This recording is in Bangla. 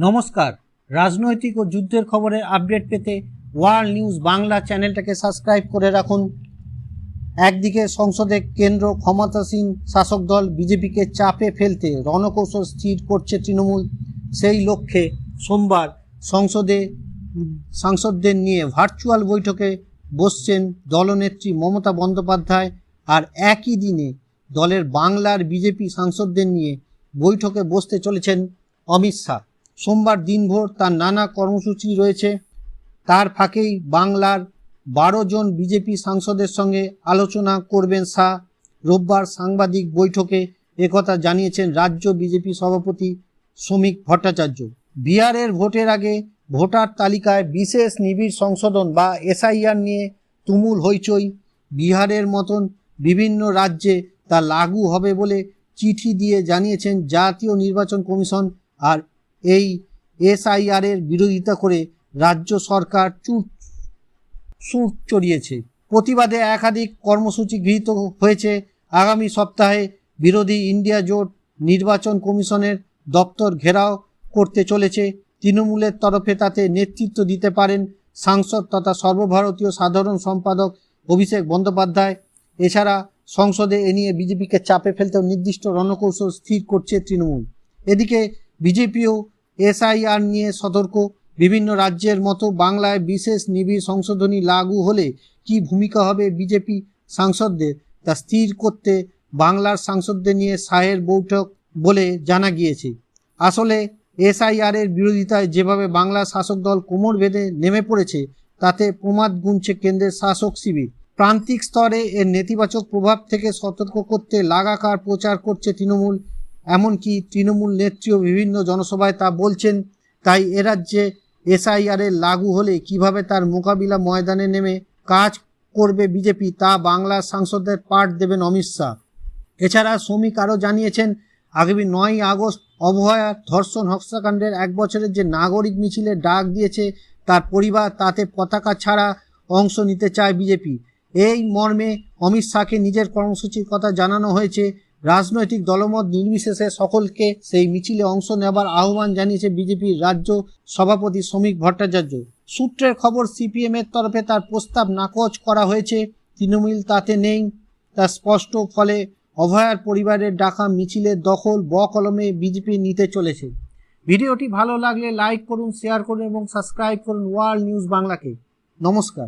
নমস্কার। রাজনৈতিক ও যুদ্ধের খবরের আপডেট পেতে ওয়ার্ল্ড নিউজ বাংলা চ্যানেলটাকে সাবস্ক্রাইব করে রাখুন। একদিকে সংসদে কেন্দ্র ক্ষমতাসীন শাসক দল বিজেপিকে চাপে ফেলতে রণকৌশল স্থির করছে তৃণমূল। সেই লক্ষ্যে সোমবার সাংসদদের নিয়ে ভার্চুয়াল বৈঠকে বসছেন দলনেত্রী মমতা বন্দ্যোপাধ্যায়। আর একই দিনে দলের বাংলার বিজেপি সাংসদদের নিয়ে বৈঠকে বসতে চলেছেন অমিত শাহ। সোমবার দিনভর তার নানা কর্মসূচি রয়েছে। তার ফাঁকেই বাংলার 12 জন বিজেপি সাংসদের সঙ্গে আলোচনা করবেন শাহ। রোববার সাংবাদিক বৈঠকে একথা জানিয়েছেন রাজ্য বিজেপি সভাপতি শ্রমিক ভট্টাচার্য। বিহারের ভোটের আগে ভোটার তালিকায় বিশেষ নিবিড় সংশোধন বা এসআইআর নিয়ে তুমুল হইচই। বিহারের মতন বিভিন্ন রাজ্যে তা লাগু হবে বলে চিঠি দিয়ে জানিয়েছেন জাতীয় নির্বাচন কমিশন। আর এই এসআইআরের বিরোধিতা করে রাজ্য সরকার সুর চড়িয়েছে। প্রতিবাদে একাধিক কর্মসূচি গৃহীত হয়েছে। আগামী সপ্তাহে বিরোধী ইন্ডিয়া জোট নির্বাচন কমিশনের দপ্তর ঘেরাও করতে চলেছে। তৃণমূলের তরফে তাতে নেতৃত্ব দিতে পারেন সাংসদ তথা সর্বভারতীয় সাধারণ সম্পাদক অভিষেক বন্দ্যোপাধ্যায়। এছাড়া সংসদে এ নিয়ে বিজেপিকে চাপে ফেলতেও নির্দিষ্ট রণকৌশল স্থির করছে তৃণমূল। এদিকে বিজেপিও এসআইআর নিয়ে সতর্ক। বিভিন্ন রাজ্যের মতো বাংলায় বিশেষ নিবিড় সংশোধনী লাগু হলে কি ভূমিকা হবে বিজেপি সাংসদদের তা স্থির করতে বাংলার সাংসদদের নিয়ে শাহের বৈঠক বলে জানা গিয়েছে। আসলে এসআইআরের বিরোধিতায় যেভাবে বাংলার শাসক দল কোমর বেঁধে নেমে পড়েছে তাতে প্রমাদ গুনছে কেন্দ্রের শাসক শিবির। প্রান্তিক স্তরে এর নেতিবাচক প্রভাব থেকে সতর্ক করতে লাগাতার প্রচার করছে তৃণমূল। এমনকি তৃণমূল নেত্রীও বিভিন্ন জনসভায় তা বলছেন। তাই এ রাজ্যে এসআইআরের লাগু হলে কিভাবে তার মোকাবিলা ময়দানে নেমে কাজ করবে বিজেপি তা বাংলার সাংসদদের পাঠ দেবেন অমিত শাহ। এছাড়া শ্রমিক আরও জানিয়েছেন আগামী 9ই আগস্ট অভয়ার ধর্ষণ হত্যাকাণ্ডের 1 বছরের যে নাগরিক মিছিলের ডাক দিয়েছে তার পরিবার তাতে পতাকা ছাড়া অংশ নিতে চায় বিজেপি। এই মর্মে অমিত শাহকে নিজের কর্মসূচির কথা জানানো হয়েছে। রাজনৈতিক দলমত নির্বিশেষে সকলকে সেই মিছিলে অংশ নেবার আহ্বান জানিয়েছে বিজেপির রাজ্য সভাপতি শ্রমিক ভট্টাচার্য। সূত্রের খবর সিপিএমের তরফে তার প্রস্তাব নাকচ করা হয়েছে। তৃণমূল তাতে নেই তা স্পষ্ট। ফলে অভয়ার পরিবারের ডাকা মিছিলের দখল বকলমে বিজেপি নিতে চলেছে। ভিডিওটি ভালো লাগলে লাইক করুন, শেয়ার করুন এবং সাবস্ক্রাইব করুন ওয়ার্ল্ড নিউজ বাংলাকে। নমস্কার।